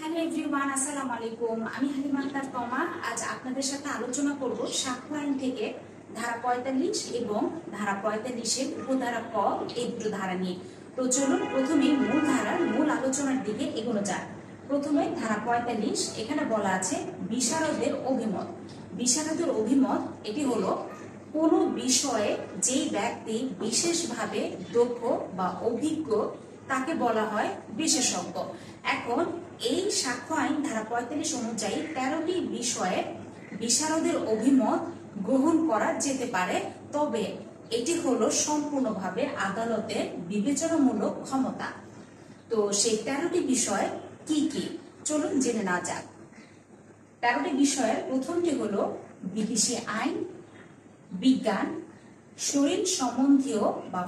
Hello everyone, আসসালামু আলাইকুম। আমি হালিমা আক্তার তমা। আজ আপনাদের সাথে আলোচনা করব সাক্ষ্য আইন থেকে ধারা ৪৫ এবং ধারা ৪৫-এর উপধারা ক এই দুটো ধারা নিয়ে। তো চলুন প্রথমে মূল ধারার মূল আলোচনার দিকে এগোনো যাক। প্রথমে ধারা ৪৫, এখানে বলা আছে বিশারদের অভিমত। বিশারদের অভিমত এটি হলো কোনো বিষয়ে যেই ব্যক্তি বিশেষভাবে দক্ষ বা অভিজ্ঞ তাকে বলা হয় বিশেষজ্ঞ। এখন এই সাক্ষ্য আইন ধারা ৪৫ অনুযায়ী ১৩টি বিষয়ে বিশারদের অভিমত গ্রহণ করা যেতে পারে, তবে এটি হলো সম্পূর্ণভাবে আদালতের বিবেচনামূলক ক্ষমতা। তো সেই ১৩টি বিষয় কি কি চলুন জেনে নেওয়া যাক। ১৩টি বিষয়ের প্রথমটি হলো বিদেশি আইন, বিজ্ঞান, শরীর সম্বন্ধীয় বা